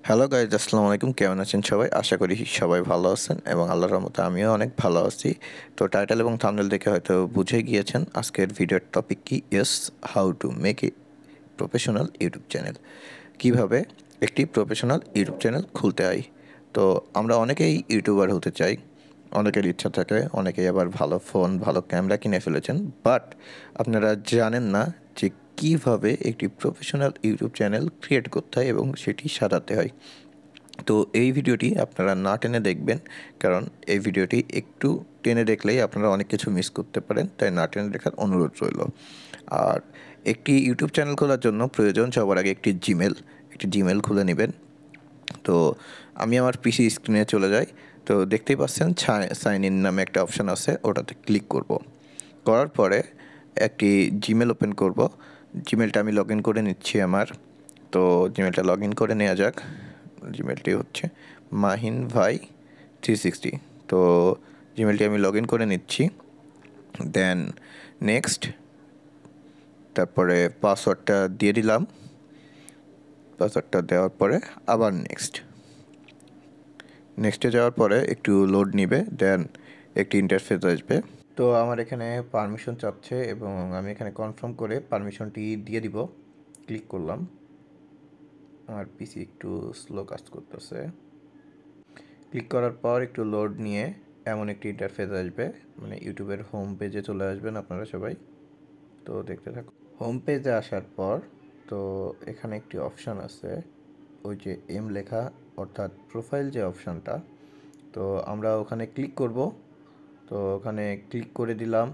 Hello guys, আসসালামু আলাইকুম। কেমন আছেন সবাই? আশা করি সবাই ভালো আছেন এবং আল্লাহর রহমতে আমিও অনেক ভালো আছি। তো টাইটেল এবং থাম্বনেল দেখে হয়তো বুঝে গিয়েছেন আজকের ভিডিওর টপিক কি। How to make a professional YouTube channel. কিভাবে একটি প্রফেশনাল ইউটিউব চ্যানেল খুলতে হয়। তো আমরা অনেকেই ইউটিউবার হতে চাই, অনেকের ইচ্ছা থাকে, অনেকেই আবার ভালো ফোন ভালো ক্যামেরা কিনে ফেলেছেন, বাট আপনারা জানেন না যে কীভাবে একটি প্রফেশনাল ইউটিউব চ্যানেল ক্রিয়েট করতে হয় এবং সেটি সাজাতে হয়। তো এই ভিডিওটি আপনারা না টেনে দেখবেন, কারণ এই ভিডিওটি একটু টেনে দেখলেই আপনারা অনেক কিছু মিস করতে পারেন, তাই না টেনে দেখার অনুরোধ রইল। আর একটি ইউটিউব চ্যানেল খোলার জন্য প্রয়োজন সবার আগে একটি জিমেল খুলে নেবেন। তো আমি আমার পিসি স্ক্রিনে চলে যাই। তো দেখতেই পাচ্ছেন সাইন ইন নামে একটা অপশান আছে, ওটাতে ক্লিক করব। করার পরে একটি জিমেল ওপেন করব। জিমেলটা আমি লগ ইন করে নিচ্ছি আমার। তো জিমেলটা লগ ইন করে নেওয়া যাক। জিমেলটি হচ্ছে মাহিন ভাই 360। তো জিমেলটি আমি লগ ইন করে নিচ্ছি। দেন নেক্সট, তারপরে পাসওয়ার্ডটা দিয়ে দিলাম। পাসওয়ার্ডটা দেওয়ার পরে আবার নেক্সটে যাওয়ার পরে একটু লোড নিবে, দেন একটি ইন্টারফেস আসবে। তো আমার এখানে পারমিশন চাচ্ছে এবং আমি এখানে কনফার্ম করে পারমিশনটি দিয়ে দিব। ক্লিক করলাম। আমার পিসি একটু স্লো কাজ করতেছে। ক্লিক করার পর একটু লোড নিয়ে এমন একটি ইন্টারফেস আসবে, মানে ইউটিউবের হোম পেজে চলে আসবেন আপনারা সবাই। তো দেখতে থাকুন। হোম পেজে আসার পর তো এখানে একটি অপশান আছে, ওই যে এম লেখা, অর্থাৎ প্রোফাইল যে অপশানটা। তো আমরা ওখানে ক্লিক করব। তো ওখানে ক্লিক করে দিলাম।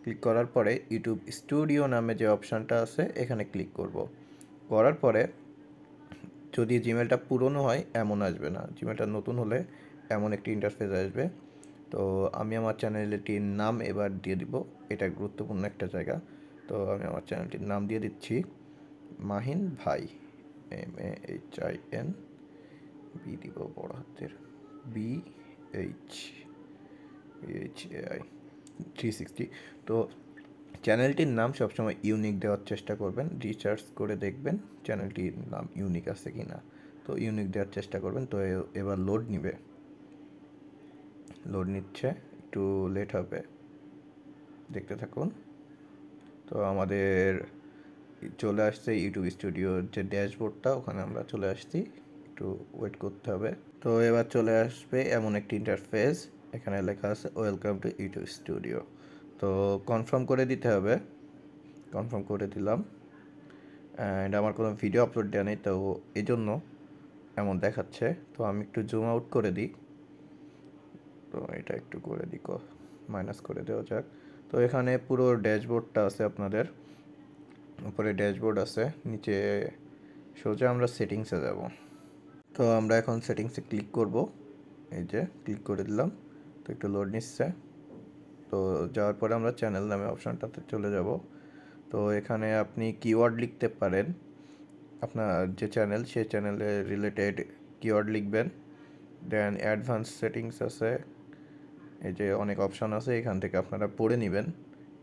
ক্লিক করার পরে ইউটিউব স্টুডিও নামে যে অপশানটা আছে এখানে ক্লিক করব। করার পরে যদি জিমেলটা পুরনো হয় এমন আসবে না, জিমেলটা নতুন হলে এমন একটি ইন্টারফেস আসবে। তো আমি আমার চ্যানেলটির নাম এবার দিয়ে দিব, এটা গুরুত্বপূর্ণ একটা জায়গা। তো আমি আমার চ্যানেলটির নাম দিয়ে দিচ্ছি মাহিন ভাই, MAHIN, বি দিব বড় হাতের, BHAI 360। তো চ্যানেলটির নাম সবসময় ইউনিক দেওয়ার চেষ্টা করবেন, রিসার্চ করে দেখবেন চ্যানেলটির নাম ইউনিক আছে কি না। তো ইউনিক দেওয়ার চেষ্টা করবেন। তো এবার লোড নিচ্ছে, একটু লেট হবে, দেখতে থাকুন। তো আমাদের চলে আসছে ইউটিউব স্টুডিওর যে ড্যাশবোর্ডটা, ওখানে আমরা চলে আসছি, একটু ওয়েট করতে হবে। তো এবার চলে আসবে এমন একটি ইন্টারফেস, এখানে লেখা আছে ওয়েলকাম টু ইউটিউব স্টুডিও। তো কনফার্ম করে দিতে হবে। কনফার্ম করে দিলাম। অ্যান্ড আমার কোনো ভিডিও আপলোড দেওয়া নেই, তো এই জন্য এমন দেখাচ্ছে। তো আমি একটু জুম আউট করে দিই। তো এটা একটু করে দিই, মাইনাস করে দেওয়া যাক। তো এখানে পুরো ড্যাশবোর্ডটা আছে আপনাদের। উপরে ড্যাশবোর্ড আছে, নিচে সোজা আমরা সেটিংসে যাব। তো আমরা এখন সেটিংসে ক্লিক করব। এই যে ক্লিক করে দিলাম। তো একটু লোড নিচ্ছে। তো যাওয়ার পরে আমরা চ্যানেল নামে অপশানটাতে চলে যাব। তো এখানে আপনি কিওয়ার্ড লিখতে পারেন, আপনার যে চ্যানেল সেই চ্যানেলের রিলেটেড কিওয়ার্ড লিখবেন। দেন অ্যাডভান্স সেটিংস আছে, এই যে অনেক অপশান আছে, এখান থেকে আপনারা পড়ে নেবেন।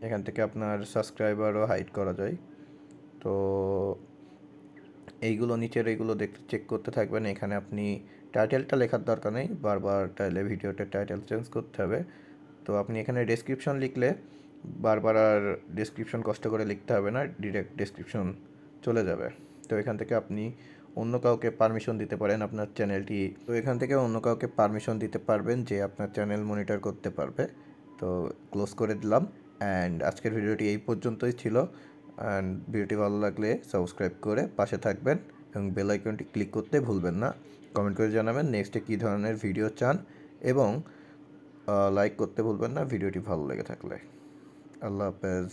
এখান থেকে আপনার সাবস্ক্রাইবারও হাইড করা যায়। তো এইগুলো নিচের এইগুলো দেখতে চেক করতে থাকবেন। এখানে আপনি টাইটেলটা লেখার দরকার নেই, বারবার টাইলে ভিডিওতে টাইটেল চেঞ্জ করতে হবে। তো আপনি এখানে ডেসক্রিপশন লিখলে বারবার আর ডেসক্রিপশন কষ্ট করে লিখতে হবে না, ডিরেক্ট ডেসক্রিপশন চলে যাবে। তো এখান থেকে আপনি অন্য কাউকে পারমিশন দিতে পারেন আপনার চ্যানেলটি। তো এখান থেকে অন্য কাউকে পারমিশন দিতে পারবেন যে আপনার চ্যানেল মনিটর করতে পারবে। তো ক্লোজ করে দিলাম। অ্যান্ড আজকের ভিডিওটি এই পর্যন্তই ছিল। অ্যান্ড ভিডিওটি ভালো লাগলে সাবস্ক্রাইব করে পাশে থাকবেন এবং বেল আইকনটি ক্লিক করতে ভুলবেন না। কমেন্ট করে জানাবেন নেক্সটে কী ধরনের ভিডিও চান এবং লাইক করতে ভুলবেন না ভিডিওটি ভালো লেগে থাকলে। আল্লাহ হাফেজ।